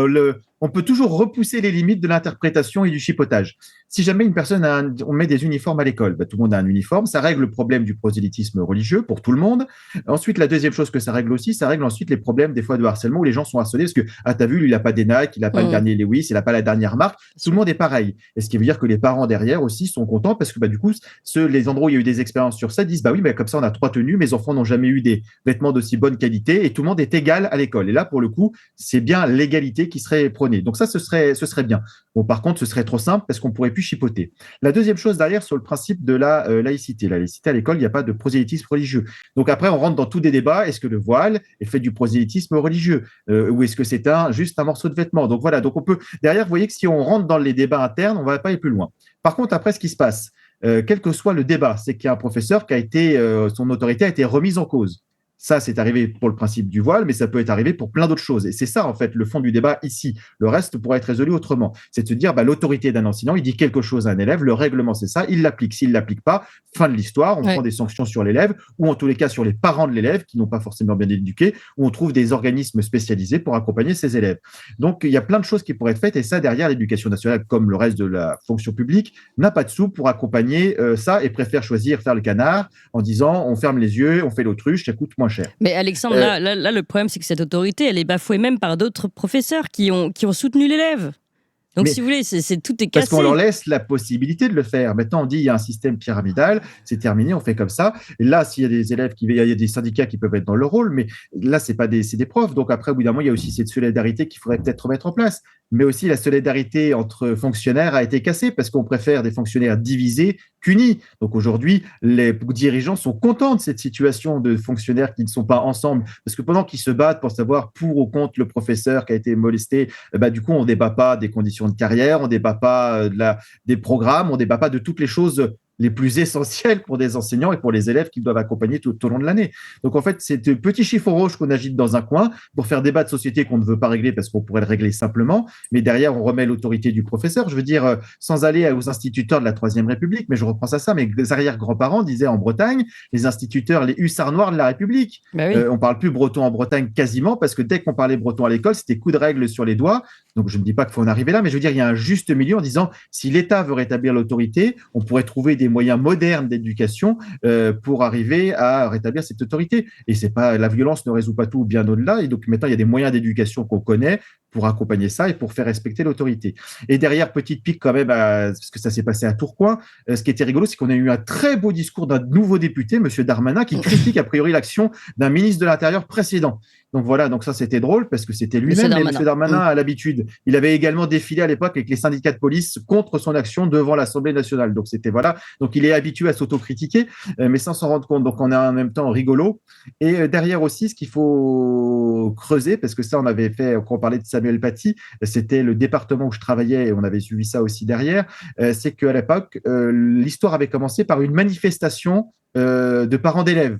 on peut toujours repousser les limites de l'interprétation et du chipotage. Si jamais une personne on met des uniformes à l'école, bah, tout le monde a un uniforme, ça règle le problème du prosélytisme religieux pour tout le monde. Ensuite, la deuxième chose que ça règle aussi, ça règle ensuite les problèmes des fois de harcèlement où les gens sont harcelés parce que, ah, t'as vu, lui, il a pas des Nike, il a pas le Hmm. dernier Lewis, il a pas la dernière marque. Bien Tout le sûr. monde est pareil. Et ce qui veut dire que les parents derrière aussi sont contents parce que, bah, du coup, les endroits où il y a eu des expériences sur ça disent, bah oui, mais comme ça, on a 3 tenues, mes enfants n'ont jamais eu des vêtements d'aussi bonne qualité et tout le monde est égal à l'école. Et là, pour le coup, c'est bien l'égalité qui serait prônée. Donc ça, ce serait bien. Bon, par contre, ce serait trop simple parce qu'on pourrait plus chipoter. La deuxième chose derrière, sur le principe de la laïcité. La laïcité à l'école, il n'y a pas de prosélytisme religieux. Donc après, on rentre dans tous des débats. Est-ce que le voile est fait du prosélytisme religieux ou est-ce que c'est juste un morceau de vêtement? Donc voilà, donc on peut, derrière, vous voyez que si on rentre dans les débats internes, on ne va pas aller plus loin. Par contre, après, ce qui se passe, quel que soit le débat, c'est qu'il y a un professeur qui a été, son autorité a été remise en cause. Ça, c'est arrivé pour le principe du voile, mais ça peut être arrivé pour plein d'autres choses. Et c'est ça, en fait, le fond du débat ici. Le reste pourrait être résolu autrement. C'est de se dire, bah, l'autorité d'un enseignant, il dit quelque chose à un élève, le règlement, c'est ça, il l'applique. S'il ne l'applique pas, fin de l'histoire, on Ouais. prend des sanctions sur l'élève, ou en tous les cas sur les parents de l'élève, qui n'ont pas forcément bien éduqué, ou on trouve des organismes spécialisés pour accompagner ces élèves. Donc, il y a plein de choses qui pourraient être faites, et ça, derrière, l'éducation nationale, comme le reste de la fonction publique, n'a pas de sous pour accompagner ça et préfère choisir faire le canard en disant on ferme les yeux, on fait l'autruche, ça coûte moins cher. Mais Alexandre, Euh, là, le problème, c'est que cette autorité, elle est bafouée même par d'autres professeurs qui ont soutenu l'élève. Donc, mais si vous voulez, tout est parce qu'on leur cassé. laisse la possibilité de le faire. Maintenant, on dit il y a un système pyramidal, c'est terminé, on fait comme ça. Et là, s'il y a des élèves il y a des syndicats qui peuvent être dans le rôle, mais là, c'est pas c'est des profs. Donc après, au bout d'un moment, il y a aussi cette solidarité qu'il faudrait peut-être remettre en place. Mais aussi, la solidarité entre fonctionnaires a été cassée parce qu'on préfère des fonctionnaires divisés qu'unis. Donc aujourd'hui, les dirigeants sont contents de cette situation de fonctionnaires qui ne sont pas ensemble. Parce que pendant qu'ils se battent pour savoir pour ou contre le professeur qui a été molesté, bah, du coup, on ne débat pas des conditions de carrière, on ne débat pas des programmes, on ne débat pas de toutes les choses les plus essentielles pour des enseignants et pour les élèves qui doivent accompagner tout au long de l'année. Donc en fait, c'est de petits chiffres rouges qu'on agite dans un coin pour faire débat de société qu'on ne veut pas régler parce qu'on pourrait le régler simplement, mais derrière, on remet l'autorité du professeur. Je veux dire, sans aller aux instituteurs de la Troisième République, mais je reprends ça, mes arrière-grands-parents disaient en Bretagne, les instituteurs, les hussards noirs de la République. Bah oui. On parle plus breton en Bretagne quasiment parce que dès qu'on parlait breton à l'école, c'était coup de règle sur les doigts. Donc je ne dis pas qu'il faut en arriver là, mais je veux dire, il y a un juste milieu en disant si l'État veut rétablir l'autorité, on pourrait trouver des moyens modernes d'éducation pour arriver à rétablir cette autorité. Et c'est pas la violence ne résout pas tout, bien au-delà. Et donc maintenant, il y a des moyens d'éducation qu'on connaît pour accompagner ça et pour faire respecter l'autorité. Et derrière, petite pique quand même, parce que ça s'est passé à Tourcoing, ce qui était rigolo, c'est qu'on a eu un très beau discours d'un nouveau député, M. Darmanin, qui critique a priori l'action d'un ministre de l'Intérieur précédent. Donc voilà, donc ça c'était drôle parce que c'était lui-même, mais M. Darmanin a l'habitude. Il avait également défilé à l'époque avec les syndicats de police contre son action devant l'Assemblée nationale. Donc c'était voilà, donc il est habitué à s'autocritiquer, mais sans s'en rendre compte. Donc on est en même temps rigolo. Et derrière aussi, ce qu'il faut creuser, parce que ça on avait fait, quand on parlait de Samuel Paty, c'était le département où je travaillais et on avait suivi ça aussi derrière, c'est qu'à l'époque, l'histoire avait commencé par une manifestation de parents d'élèves.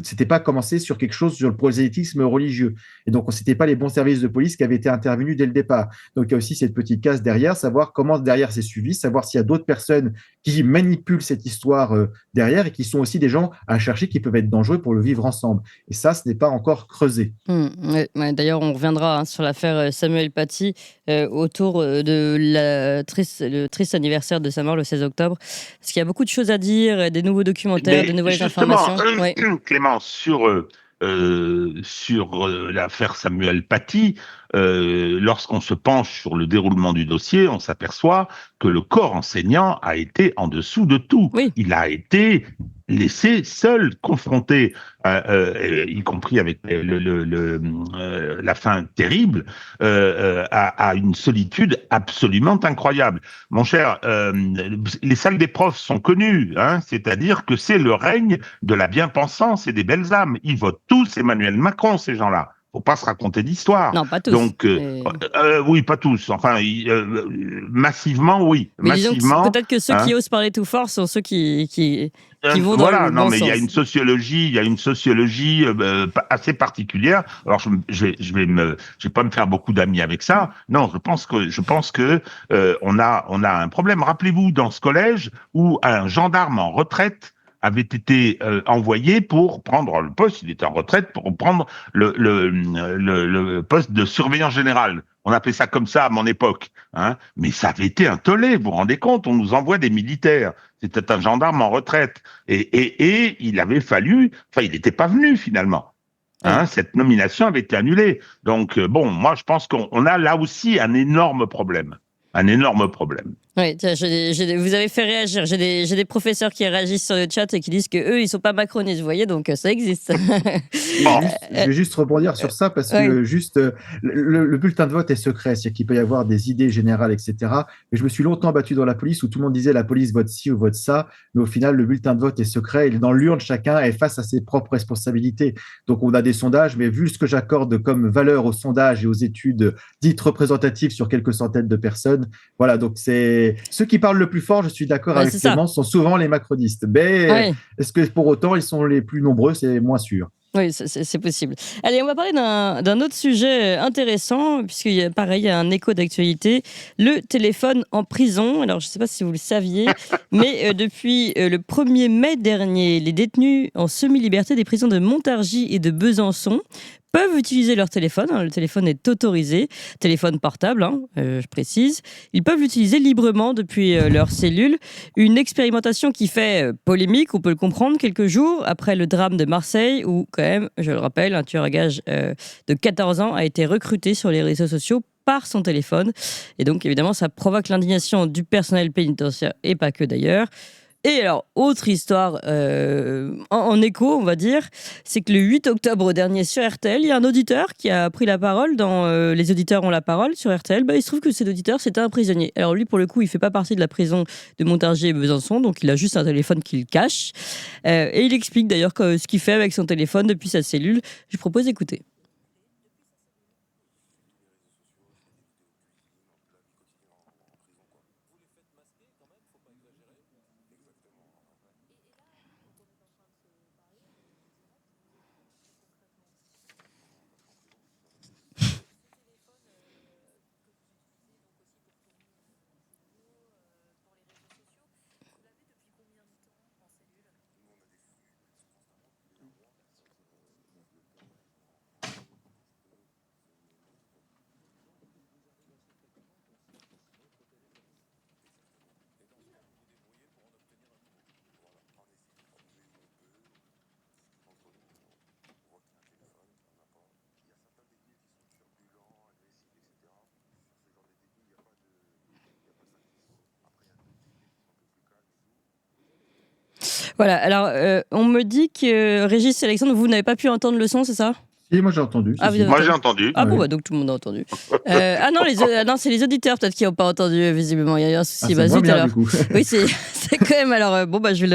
C'était pas commencé sur quelque chose sur le prosélytisme religieux. Et donc, c'était pas les bons services de police qui avaient été intervenus dès le départ. Donc, il y a aussi cette petite case derrière, savoir comment derrière c'est suivi, savoir s'il y a d'autres personnes qui manipulent cette histoire derrière et qui sont aussi des gens à chercher qui peuvent être dangereux pour le vivre ensemble. Et ça, ce n'est pas encore creusé. Ouais, d'ailleurs, on reviendra sur l'affaire Samuel Paty autour de le triste anniversaire de sa mort le 16 octobre. Parce qu'il y a beaucoup de choses à dire, des nouveaux documentaires, de nouvelles informations. Ouais. Clément, sur l'affaire Samuel Paty, lorsqu'on se penche sur le déroulement du dossier, on s'aperçoit que le corps enseignant a été en dessous de tout. Oui. Il a été laissé seul, confronté, y compris avec la fin terrible, à une solitude absolument incroyable. Mon cher, les salles des profs sont connues, hein, c'est-à-dire que c'est le règne de la bien-pensance et des belles âmes. Ils votent tous Emmanuel Macron, ces gens-là. faut pas se raconter d'histoire. Non, pas tous. Donc, oui, pas tous. Enfin, massivement, oui. Mais disons Massivement. que peut-être que ceux qui osent parler tout fort sont ceux qui vont dans Voilà, le non, bon mais sens. il y a une sociologie assez particulière. Alors, je vais pas me faire beaucoup d'amis avec ça. Non, je pense que on a un problème. Rappelez-vous dans ce collège où un gendarme en retraite avait été envoyé pour prendre le poste. Il était en retraite pour prendre le poste de surveillant général. On appelait ça comme ça à mon époque, hein. Mais ça avait été un tollé. Vous vous rendez compte? On nous envoie des militaires. C'était un gendarme en retraite. Et il avait fallu, enfin, il n'était pas venu finalement. Hein, cette nomination avait été annulée. Donc, bon, moi, je pense qu'on a là aussi un énorme problème. Un énorme problème. Oui, tiens, vous avez fait réagir. J'ai des professeurs qui réagissent sur le chat et qui disent que eux, ils sont pas macronistes, vous voyez, donc ça existe. Je vais juste rebondir sur ça parce que le bulletin de vote est secret, c'est-à-dire qu'il peut y avoir des idées générales, etc. Mais je me suis longtemps battu dans la police où tout le monde disait la police vote ci ou vote ça, mais au final, le bulletin de vote est secret. Il est dans l'urne, chacun est face à ses propres responsabilités. Donc, on a des sondages, mais vu ce que j'accorde comme valeur aux sondages et aux études dites représentatives sur quelques centaines de personnes, voilà, donc c'est ceux qui parlent le plus fort, je suis d'accord avec Clément, sont souvent les macronistes. Mais est-ce que pour autant ils sont les plus nombreux? C'est moins sûr. Oui, c'est possible. Allez, on va parler d'un autre sujet intéressant, puisqu'il y a pareil, il y a un écho d'actualité. Le téléphone en prison. Alors, je ne sais pas si vous le saviez, mais depuis le 1er mai dernier, les détenus en semi-liberté des prisons de Montargis et de Besançon peuvent utiliser leur téléphone. Le téléphone est autorisé, téléphone portable, je précise. Ils peuvent l'utiliser librement depuis leur cellule. Une expérimentation qui fait polémique, on peut le comprendre, quelques jours après le drame de Marseille, où quand même, je le rappelle, un tueur à gages de 14 ans a été recruté sur les réseaux sociaux par son téléphone. Et donc, évidemment, ça provoque l'indignation du personnel pénitentiaire, et pas que d'ailleurs. Et alors, autre histoire en écho, on va dire, c'est que le 8 octobre dernier sur RTL, il y a un auditeur qui a pris la parole dans Les auditeurs ont la parole sur RTL. Il se trouve que cet auditeur, c'était un prisonnier. Alors lui, pour le coup, il ne fait pas partie de la prison de Montargis et Besançon, donc il a juste un téléphone qu'il cache. Et il explique d'ailleurs ce qu'il fait avec son téléphone depuis sa cellule. Je propose d'écouter. Voilà, alors on me dit que Régis et Alexandre, vous n'avez pas pu entendre le son, c'est ça? Et moi j'ai entendu. Moi j'ai entendu. Ah bon, donc tout le monde a entendu. Non, c'est les auditeurs peut-être qui n'ont pas entendu, visiblement. Il y a eu un souci. Zut alors. Oui, c'est quand même. Alors je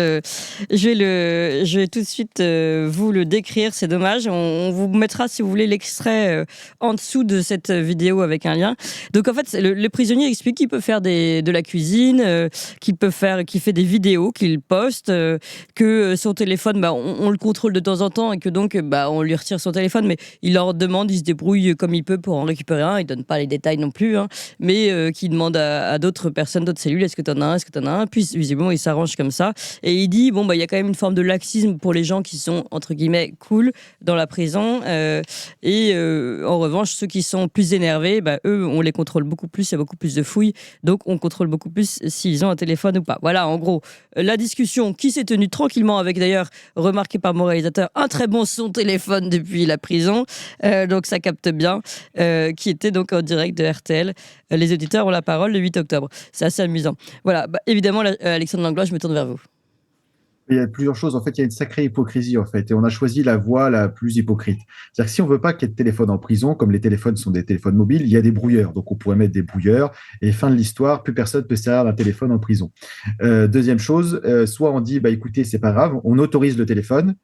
vais tout de suite vous le décrire. C'est dommage. On vous mettra, si vous voulez, l'extrait en dessous de cette vidéo avec un lien. Donc en fait, le prisonnier explique qu'il peut faire de la cuisine, qu'il fait des vidéos, qu'il poste, que son téléphone, on le contrôle de temps en temps et que donc on lui retire son téléphone. Mais il leur demande, il se débrouille comme il peut pour en récupérer un. Il donne pas les détails non plus, mais qui demande à d'autres personnes, d'autres cellules, est-ce que tu en as un? Puis visiblement, il s'arrange comme ça. Et il dit, il y a quand même une forme de laxisme pour les gens qui sont, entre guillemets, cool dans la prison. En revanche, ceux qui sont plus énervés, eux, on les contrôle beaucoup plus, il y a beaucoup plus de fouilles. Donc, on contrôle beaucoup plus s'ils ont un téléphone ou pas. Voilà, en gros, la discussion qui s'est tenue tranquillement avec, d'ailleurs, remarqué par mon réalisateur, un très bon son téléphone depuis la prison. Donc ça capte bien, qui était donc en direct de RTL. Les auditeurs ont la parole le 8 octobre. C'est assez amusant. Voilà, évidemment, Alexandre Langlois, je me tourne vers vous. Il y a plusieurs choses. En fait, il y a une sacrée hypocrisie, en fait. Et on a choisi la voie la plus hypocrite. C'est-à-dire que si on veut pas qu'il y ait de téléphone en prison, comme les téléphones sont des téléphones mobiles, il y a des brouilleurs. Donc, on pourrait mettre des brouilleurs. Et fin de l'histoire, plus personne peut servir d'un téléphone en prison. Deuxième chose, soit on dit, écoutez, c'est pas grave, on autorise le téléphone.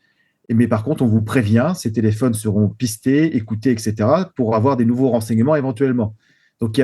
Mais par contre, on vous prévient, ces téléphones seront pistés, écoutés, etc., pour avoir des nouveaux renseignements éventuellement. Donc,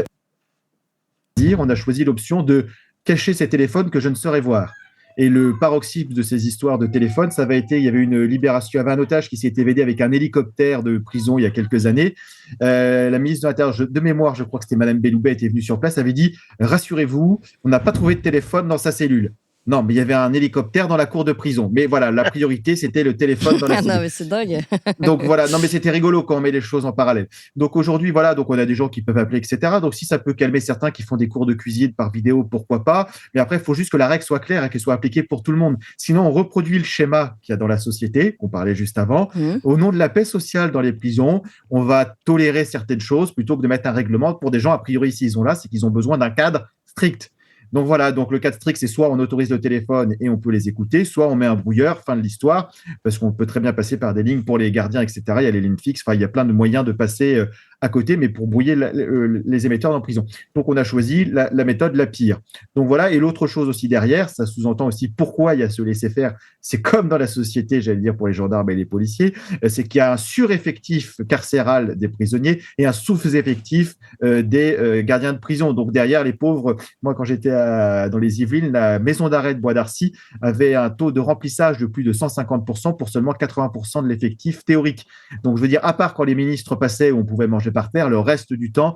on a choisi l'option de cacher ces téléphones que je ne saurais voir. Et le paroxysme de ces histoires de téléphone, ça avait été, il y avait une libération, il y avait un otage qui s'est évadé avec un hélicoptère de prison il y a quelques années. La ministre de l'Intérieur, de mémoire, je crois que c'était Madame Belloubet, était venue sur place, avait dit, rassurez-vous, on n'a pas trouvé de téléphone dans sa cellule. Non, mais il y avait un hélicoptère dans la cour de prison. Mais voilà, la priorité, c'était le téléphone dans la cellule. Non, mais c'est dingue. Donc voilà, non mais c'était rigolo quand on met les choses en parallèle. Donc aujourd'hui, voilà, donc on a des gens qui peuvent appeler, etc. Donc si ça peut calmer certains qui font des cours de cuisine par vidéo, pourquoi pas. Mais après, il faut juste que la règle soit claire et qu'elle soit appliquée pour tout le monde. Sinon, on reproduit le schéma qu'il y a dans la société, qu'on parlait juste avant. Au nom de la paix sociale dans les prisons, on va tolérer certaines choses plutôt que de mettre un règlement pour des gens, a priori, s'ils ont là, c'est qu'ils ont besoin d'un cadre strict. Donc voilà, donc le cadre strict, c'est soit on autorise le téléphone et on peut les écouter, soit on met un brouilleur, fin de l'histoire, parce qu'on peut très bien passer par des lignes pour les gardiens, etc. Il y a les lignes fixes, enfin, il y a plein de moyens de passer à côté, mais pour brouiller les émetteurs en prison. Donc on a choisi la méthode la pire. Donc voilà, et l'autre chose aussi derrière, ça sous-entend aussi pourquoi il y a ce laisser-faire, c'est comme dans la société, j'allais dire pour les gendarmes et les policiers, c'est qu'il y a un sureffectif carcéral des prisonniers et un sous-effectif des gardiens de prison. Donc derrière, les pauvres, moi quand j'étais dans les Yvelines, la maison d'arrêt de Bois d'Arcy avait un taux de remplissage de plus de 150% pour seulement 80% de l'effectif théorique. Donc, je veux dire, à part quand les ministres passaient où on pouvait manger par terre, le reste du temps,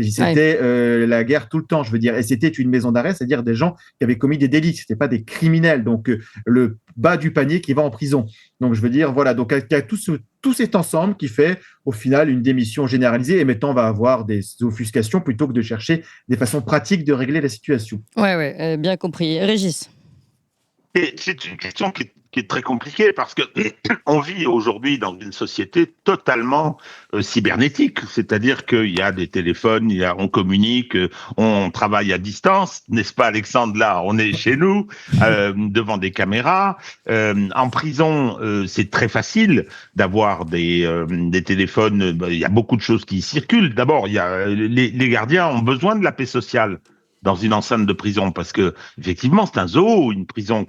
c'était la guerre tout le temps, je veux dire. Et c'était une maison d'arrêt, c'est-à-dire des gens qui avaient commis des délits, ce n'étaient pas des criminels. Donc, le bas du panier qui va en prison. Donc, je veux dire, voilà. Donc, il y a tout cet ensemble qui fait, au final, une démission généralisée. Et maintenant, on va avoir des offuscations plutôt que de chercher des façons pratiques de régler la situation. Ouais, bien compris. Régis. Et c'est une question qui est très compliquée parce que on vit aujourd'hui dans une société totalement cybernétique, c'est-à-dire qu'il y a des téléphones, on communique, on travaille à distance, n'est-ce pas Alexandre? Là, on est chez nous, devant des caméras. En prison, c'est très facile d'avoir des téléphones. Il y a beaucoup de choses qui circulent. D'abord, il y a les gardiens ont besoin de la paix sociale dans une enceinte de prison parce que effectivement c'est un zoo, une prison.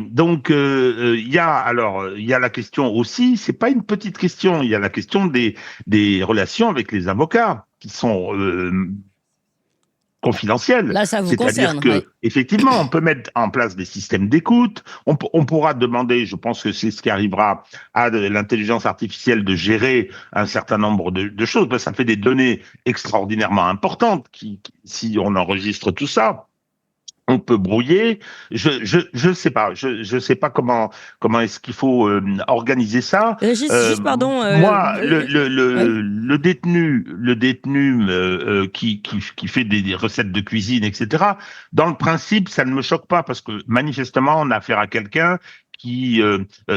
Donc il y a la question aussi, c'est pas une petite question, il y a la question des relations avec les avocats qui sont confidentiel. Là, ça vous C'est-à-dire concerne. que, effectivement, on peut mettre en place des systèmes d'écoute. On pourra demander, je pense que c'est ce qui arrivera à l'intelligence artificielle de gérer un certain nombre de choses. Parce que ça fait des données extraordinairement importantes si on enregistre tout ça. On peut brouiller. Je sais pas. Je sais pas comment est-ce qu'il faut organiser ça. Régis, juste pardon. Moi, le détenu qui fait des recettes de cuisine, etc. Dans le principe, ça ne me choque pas parce que manifestement, on a affaire à quelqu'un qui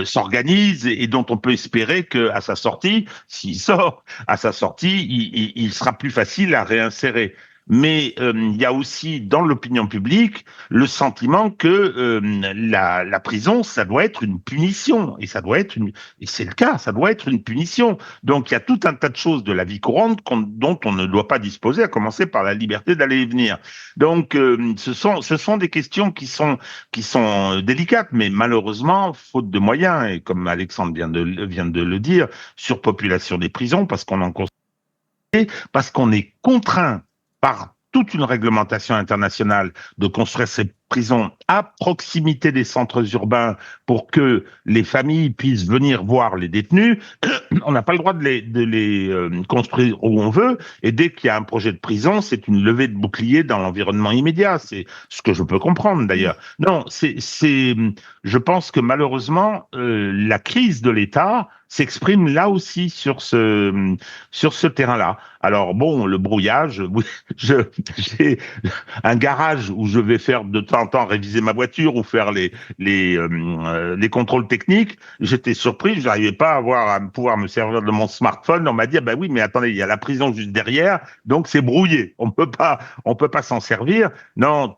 s'organise et dont on peut espérer que à sa sortie, s'il sort à sa sortie, il sera plus facile à réinsérer. Mais il y a aussi dans l'opinion publique le sentiment que la prison, ça doit être une punition, et c'est le cas, ça doit être une punition. Donc il y a tout un tas de choses de la vie courante dont on ne doit pas disposer, à commencer par la liberté d'aller et venir. Donc ce sont des questions qui sont délicates, mais malheureusement faute de moyens, et comme Alexandre vient de le dire, surpopulation des prisons parce qu'on est contraint par toute une réglementation internationale de construire ces prisons à proximité des centres urbains pour que les familles puissent venir voir les détenus. On n'a pas le droit de les construire où on veut. Et dès qu'il y a un projet de prison, c'est une levée de bouclier dans l'environnement immédiat. C'est ce que je peux comprendre d'ailleurs. Non, je pense que malheureusement, la crise de l'État s'exprime là aussi sur ce terrain-là. Alors bon, le brouillage, j'ai un garage où je vais faire de temps en temps réviser ma voiture ou faire les contrôles techniques. J'étais surpris, je n'arrivais pas à pouvoir me servir de mon smartphone. On m'a dit, ah ben oui, mais attendez, il y a la prison juste derrière, donc c'est brouillé. On peut pas s'en servir. Non.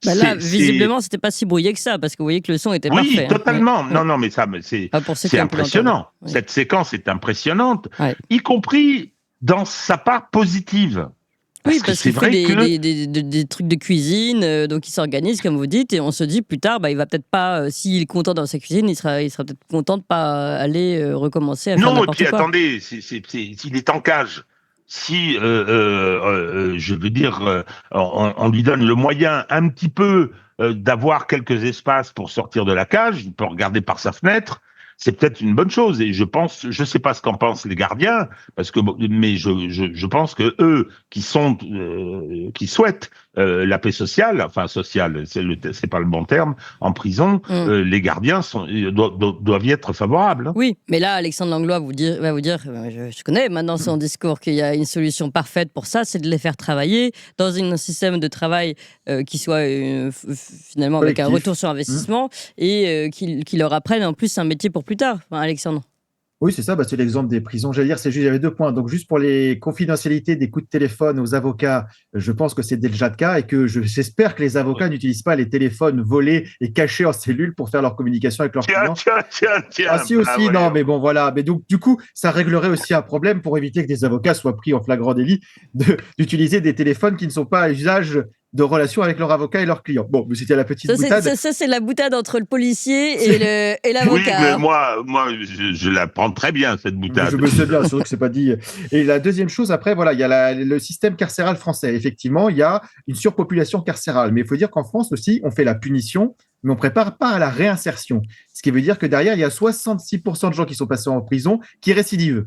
Bah là, visiblement, c'était pas si brouillé que ça, parce que vous voyez que le son était parfait. Oui, totalement. Hein. Non, mais ça, c'est impressionnant. Oui. Cette séquence est impressionnante, ouais. Y compris dans sa part positive. Oui, que parce c'est qu'il fait vrai que des trucs de cuisine, donc il s'organise, comme vous dites, et on se dit plus tard, il va peut-être pas, s'il est content dans sa cuisine, il sera peut-être content de pas aller recommencer à faire non, et puis n'importe quoi. attendez, s'il est en cage, si, je veux dire, on lui donne le moyen un petit peu d'avoir quelques espaces pour sortir de la cage, il peut regarder par sa fenêtre, c'est peut-être une bonne chose. Et je pense, je sais pas ce qu'en pensent les gardiens, parce que, mais je pense que eux qui souhaitent la paix sociale, enfin sociale, c'est pas le bon terme, en prison, Mmh. les gardiens doivent y être favorables, hein. Oui, mais là, Alexandre Langlois va vous dire, je connais maintenant son discours, qu'il y a une solution parfaite pour ça, c'est de les faire travailler dans un système de travail qui soit finalement avec un Collectif. retour sur investissement et qui leur apprenne en plus un métier pour plus tard, enfin, Alexandre. Oui, c'est ça, c'est l'exemple des prisons. J'allais dire, c'est juste, il y avait 2 points. Donc, juste pour les confidentialités des coups de téléphone aux avocats, je pense que c'est déjà le cas et que j'espère que les avocats n'utilisent pas les téléphones volés et cachés en cellule pour faire leur communication avec leurs Tiens, clients. tiens, tiens, Ah tiens, si bah aussi, non, voyons. mais bon, voilà. Mais donc, du coup, ça réglerait aussi un problème pour éviter que des avocats soient pris en flagrant délit d'utiliser des téléphones qui ne sont pas à usage de relation avec leur avocat et leurs clients. Bon, mais c'était la petite boutade. Ça, c'est la boutade entre le policier et Oui, mais l'avocat, hein. moi, je la prends très bien, cette Je boutade. me sais bien, c'est vrai que c'est pas dit. Et la deuxième chose, après, voilà, il y a le système carcéral français. Effectivement, il y a une surpopulation carcérale. Mais il faut dire qu'en France aussi, on fait la punition, mais on prépare pas à la réinsertion. Ce qui veut dire que derrière, il y a 66% de gens qui sont passés en prison qui récidivent.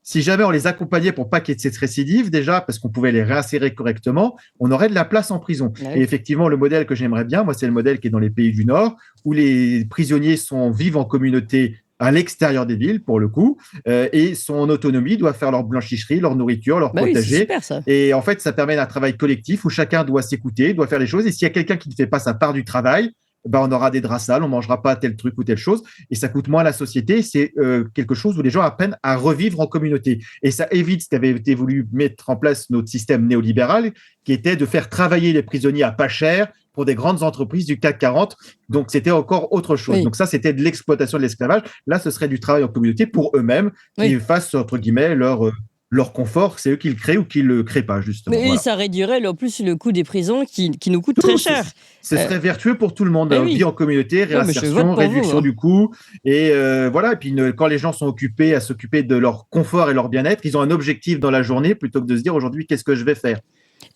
Si jamais on les accompagnait pour pas qu'il y ait de cette récidive, déjà, parce qu'on pouvait les réinsérer correctement, on aurait de la place en prison. Ah Et oui. effectivement, le modèle que j'aimerais bien, moi, c'est le modèle qui est dans les pays du Nord, où les prisonniers vivent en communauté à l'extérieur des villes, pour le coup, et sont en autonomie, doivent faire leur blanchisserie, leur nourriture, leur Bah oui, c'est potager. super ça. Et en fait, ça permet un travail collectif où chacun doit s'écouter, doit faire les choses. Et s'il y a quelqu'un qui ne fait pas sa part du travail, on aura des draps sales, on mangera pas tel truc ou telle chose, et ça coûte moins à la société. C'est quelque chose où les gens apprennent à revivre en communauté. Et ça évite ce qu'avait été voulu mettre en place notre système néolibéral, qui était de faire travailler les prisonniers à pas cher pour des grandes entreprises du CAC 40. Donc, c'était encore autre chose. Oui. Donc, ça, c'était de l'exploitation de l'esclavage. Là, ce serait du travail en communauté pour eux-mêmes, qui Oui. fassent, entre guillemets, leur confort. C'est eux qui le créent ou qui ne le créent pas, justement. Mais Voilà. ça réduirait en plus le coût des prisons qui nous coûte très cher. Ce serait vertueux pour tout le monde. Eh oui. Vie en communauté, Non, mais je vote réinsertion, pour réduction vous, hein. du coût. Et voilà. Et puis, quand les gens sont occupés à s'occuper de leur confort et leur bien-être, ils ont un objectif dans la journée plutôt que de se dire aujourd'hui, qu'est-ce que je vais faire?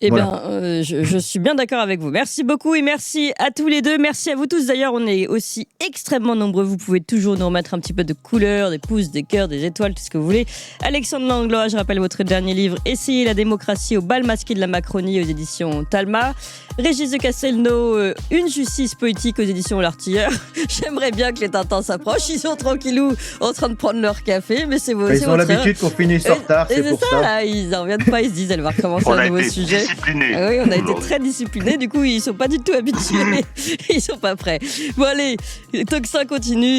Eh Voilà. bien, je suis bien d'accord avec vous. Merci beaucoup et merci à tous les deux. Merci à vous tous. D'ailleurs, on est aussi extrêmement nombreux. Vous pouvez toujours nous remettre un petit peu de couleurs, des pouces, des cœurs, des étoiles, tout ce que vous voulez. Alexandre Langlois, je rappelle votre dernier livre, Essayer la démocratie au bal masqué de la Macronie aux éditions Talma. Régis de Castelnau, Une justice poétique aux éditions L'Artilleur. J'aimerais bien que les Tintins s'approchent. Ils sont tranquillou en train de prendre leur café, mais c'est Ils ont votre l'habitude qu'on finisse en retard, Et c'est pour ça. là, ils n'en reviennent pas. Ils se disent, elle va recommencer On un a nouveau été sujet. disciplinés. Ah oui, on a été aujourd'hui. très disciplinés, du coup ils sont pas du tout habitués, ils sont pas prêts. Bon allez, Toxin continue.